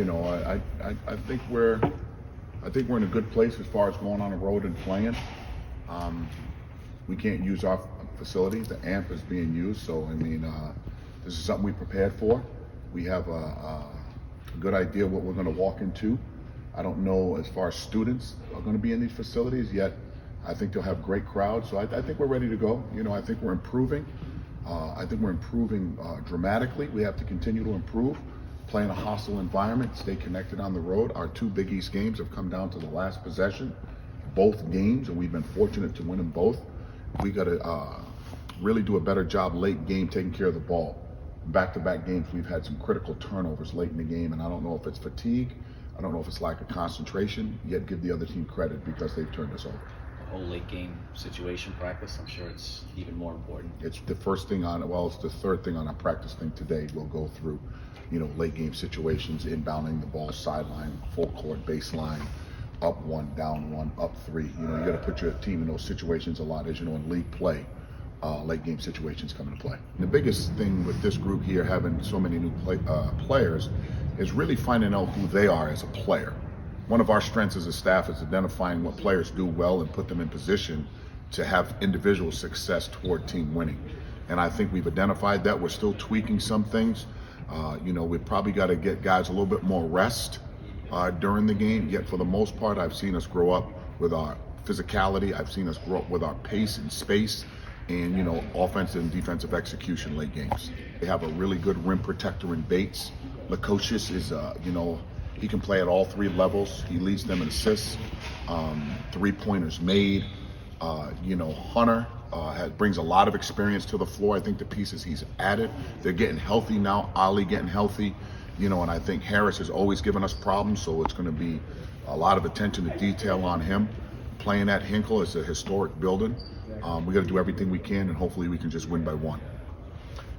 You know, I think we're in a good place as far as going on the road and playing. We can't use our facility. The AMP is being used, so I mean, this is something we prepared for. We have a good idea what we're going to walk into. I don't know as far as students are going to be in these facilities yet. I think they'll have great crowds, so I think we're ready to go. You know, I think we're improving. I think we're improving dramatically. We have to continue to improve. Play in a hostile environment, stay connected on the road. Our two Big East games have come down to the last possession, both games, and we've been fortunate to win them both. We got to really do a better job late game taking care of the ball. Back-to-back games, we've had some critical turnovers late in the game, and I don't know if it's fatigue, I don't know if it's lack of concentration, yet give the other team credit because they've turned us over. The whole late game situation practice, I'm sure it's even more important. It's the first thing on, well, it's the third thing on our practice thing today. We'll go through, you know, late game situations, inbounding the ball, sideline, full court, baseline, up one, down one, up three. You know, you got to put your team in those situations a lot, as you know, in league play. Late game situations come into play. And the biggest thing with this group here, having so many new players, is really finding out who they are as a player. One of our strengths as a staff is identifying what players do well and put them in position to have individual success toward team winning. And I think we've identified that. We're still tweaking some things. You know, we've probably got to get guys a little bit more rest during the game. Yet for the most part, I've seen us grow up with our physicality. I've seen us grow up with our pace and space and, you know, offensive and defensive execution late games. They have a really good rim protector in Bates. Lukosius is, you know, he can play at all three levels. He leads them in assists, three-pointers made. You know, Hunter brings a lot of experience to the floor. I think the pieces he's added, they're getting healthy now. Ali getting healthy, you know, and I think Harris has always given us problems, so it's going to be a lot of attention to detail on him. Playing at Hinkle is a historic building. We got to do everything we can, and hopefully we can just win by one.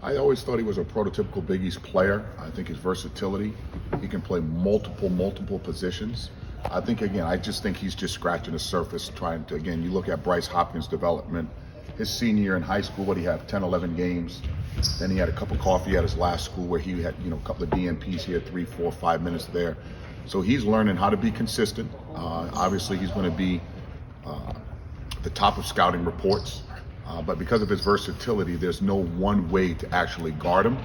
I always thought he was a prototypical Big East player. I think his versatility, he can play multiple positions. I think, again, I just think he's just scratching the surface, trying to, again, you look at Bryce Hopkins' development. His senior year in high school, what he had, 10, 11 games. Then he had a cup of coffee at his last school where he had, you know, a couple of DNPs. He had 3, 4, 5 minutes there. So he's learning how to be consistent. Obviously, he's going to be the top of scouting reports. But because of his versatility, there's no one way to actually guard him.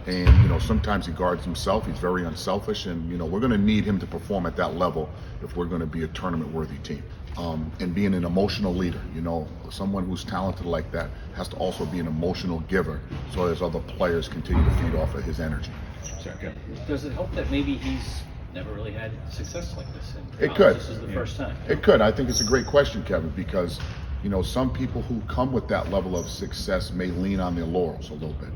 And, you know, sometimes he guards himself. He's very unselfish. And, you know, we're going to need him to perform at that level if we're going to be a tournament-worthy team. And being an emotional leader, you know, someone who's talented like that has to also be an emotional giver so as other players continue to feed off of his energy. Does it help that maybe he's never really had success like this? It could. This is the first time. It could. I think it's a great question, Kevin, because, you know, some people who come with that level of success may lean on their laurels a little bit.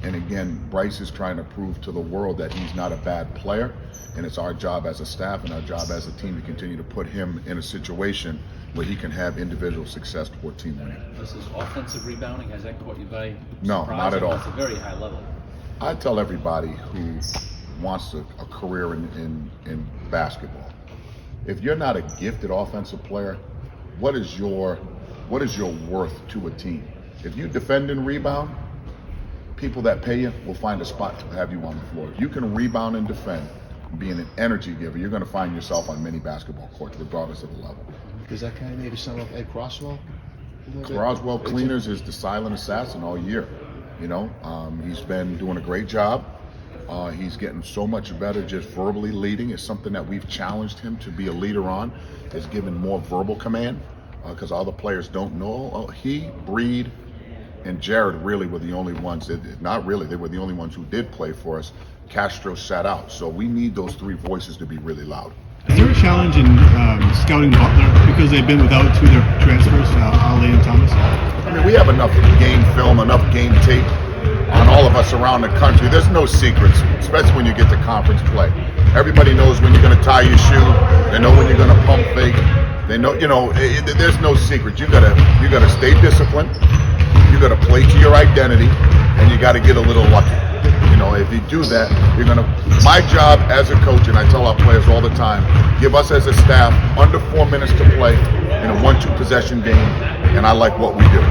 And again, Bryce is trying to prove to the world that he's not a bad player. And it's our job as a staff and our job as a team to continue to put him in a situation where he can have individual success toward team winning. This is offensive rebounding. Has that caught you by surprise? No, not at all. It's a very high level. I tell everybody who wants a career in basketball, if you're not a gifted offensive player, what is your worth to a team? If you defend and rebound, people that pay you will find a spot to have you on the floor. If you can rebound and defend, being an energy giver, you're going to find yourself on many basketball courts, regardless of the level. Does that kind of maybe sound like Ed Croswell? Croswell Cleaners is the silent assassin all year. You know, he's been doing a great job. He's getting so much better just verbally leading. It's something that we've challenged him to be a leader on, is giving more verbal command. Because all the players don't know. He, Breed, and Jared really were the only ones that, not really, they were the only ones who did play for us. Castro sat out. So we need those three voices to be really loud. Is there a challenge in scouting Butler because they've been without two of their transfers, Ali and Thomas? I mean, we have enough game film, enough game tape on all of us around the country. There's no secrets, especially when you get to conference play. Everybody knows when you're going to tie your shoe. They know when you're going to pump fake. They know, you know, there's no secret. You gotta stay disciplined. You gotta play to your identity, and you gotta get a little lucky. You know, if you do that, you're gonna. My job as a coach, and I tell our players all the time, give us as a staff under 4 minutes to play in a 1-2 possession game, and I like what we do.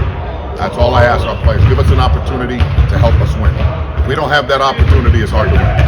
That's all I ask our players. Give us an opportunity to help us win. If we don't have that opportunity, it's hard to win.